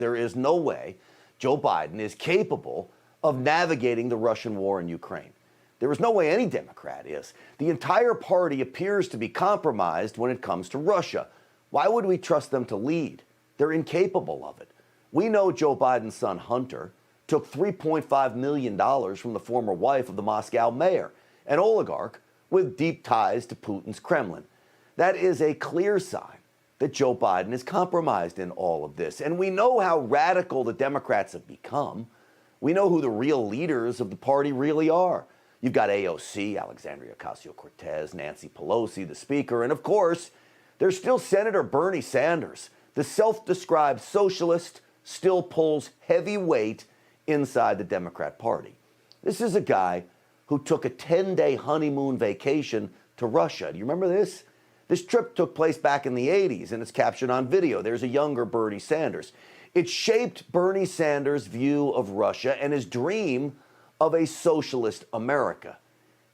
There is no way Joe Biden is capable of navigating the Russian war in Ukraine. There is no way any Democrat is. The entire party appears to be compromised when it comes to Russia. Why would we trust them to lead? They're incapable of it. We know Joe Biden's son, Hunter, took $3.5 million from the former wife of the Moscow mayor, an oligarch with deep ties to Putin's Kremlin. That is a clear sign that Joe Biden is compromised in all of this. And we know how radical the Democrats have become. We know who the real leaders of the party really are. You've got AOC, Alexandria Ocasio-Cortez, Nancy Pelosi, the Speaker, and of course, there's still Senator Bernie Sanders. The self-described socialist still pulls heavy weight inside the Democrat Party. This is a guy who took a 10-day honeymoon vacation to Russia. Do you remember this? This trip took place back in the 80s, and it's captured on video. There's a younger Bernie Sanders. It shaped Bernie Sanders' view of Russia and his dream of a socialist America.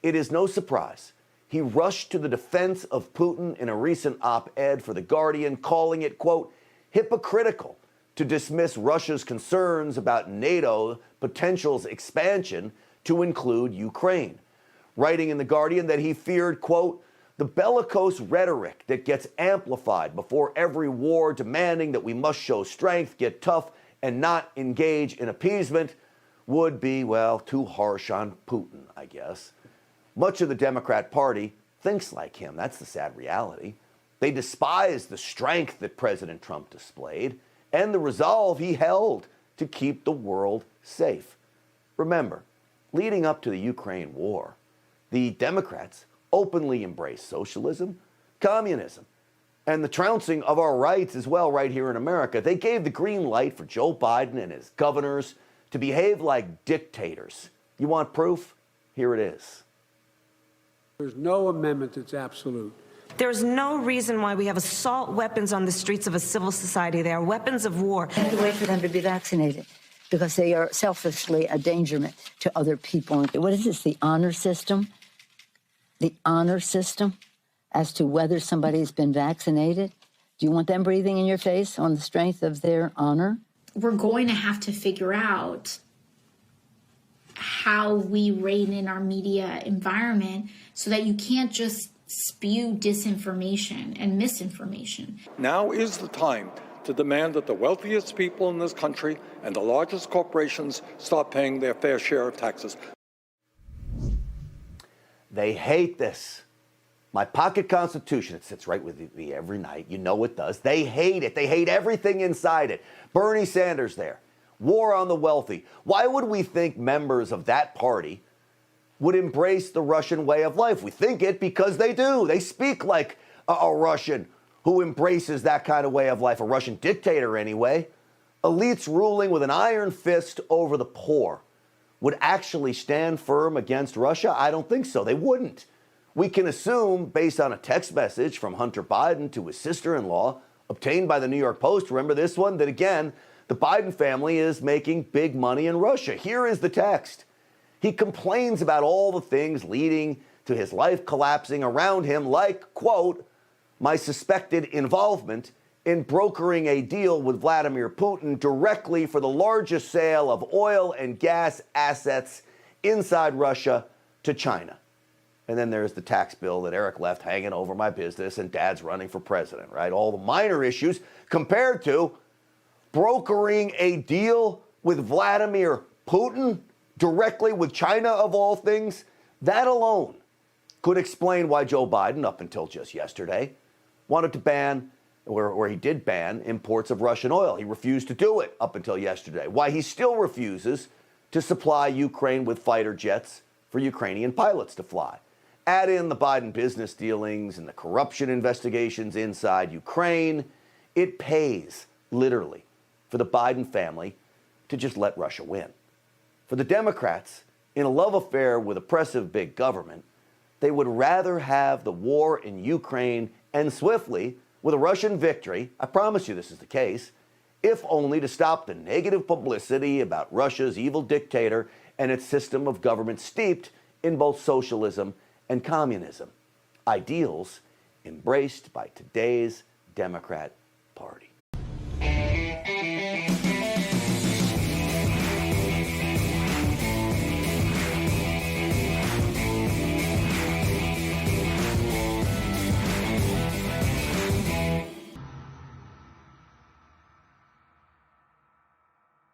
It is no surprise he rushed to the defense of Putin in a recent op-ed for The Guardian, calling it, quote, hypocritical to dismiss Russia's concerns about NATO potential's expansion to include Ukraine, writing in The Guardian that he feared, quote, the bellicose rhetoric that gets amplified before every war demanding that we must show strength, get tough, and not engage in appeasement would be, well, too harsh on Putin, I guess. Much of the Democrat Party thinks like him. That's the sad reality. They despise the strength that President Trump displayed and the resolve he held to keep the world safe. Remember, leading up to the Ukraine war, the Democrats openly embraced socialism, communism, and the trouncing of our rights as well right here in America. They gave the green light for Joe Biden and his governors to behave like dictators. You want proof? Here it is. There's no amendment that's absolute. There's no reason why we have assault weapons on the streets of a civil society. They are weapons of war. We have to wait for them to be vaccinated because they are selfishly a endangerment to other people. What is this, the honor system? The honor system as to whether somebody's been vaccinated? Do you want them breathing in your face on the strength of their honor? We're going to have to figure out how we rein in our media environment so that you can't just spew disinformation and misinformation. Now is the time to demand that the wealthiest people in this country and the largest corporations stop paying their fair share of taxes. They hate this. My pocket Constitution, it sits right with me every night. You know it does. They hate it. They hate everything inside it. Bernie Sanders there. War on the wealthy. Why would we think members of that party would embrace the Russian way of life? We think it because they do. They speak like a Russian who embraces that kind of way of life, a Russian dictator anyway. Elites ruling with an iron fist over the poor would actually stand firm against Russia? I don't think so. They wouldn't. We can assume, based on a text message from Hunter Biden to his sister-in-law, obtained by the New York Post, remember this one, that again, the Biden family is making big money in Russia. Here is the text. He complains about all the things leading to his life collapsing around him, like, quote, my suspected involvement in brokering a deal with Vladimir Putin directly for the largest sale of oil and gas assets inside Russia to China. And then there's the tax bill that Eric left hanging over my business and Dad's running for president, right? All the minor issues compared to brokering a deal with Vladimir Putin directly with China, of all things. That alone could explain why Joe Biden, up until just yesterday, wanted to ban, or he did ban, imports of Russian oil. He refused to do it up until yesterday. Why he still refuses to supply Ukraine with fighter jets for Ukrainian pilots to fly. Add in the Biden business dealings and the corruption investigations inside Ukraine. It pays, literally, for the Biden family to just let Russia win. For the Democrats, in a love affair with oppressive big government, they would rather have the war in Ukraine end swiftly with a Russian victory. I promise you this is the case, if only to stop the negative publicity about Russia's evil dictator and its system of government steeped in both socialism and communism, ideals embraced by today's Democrat Party.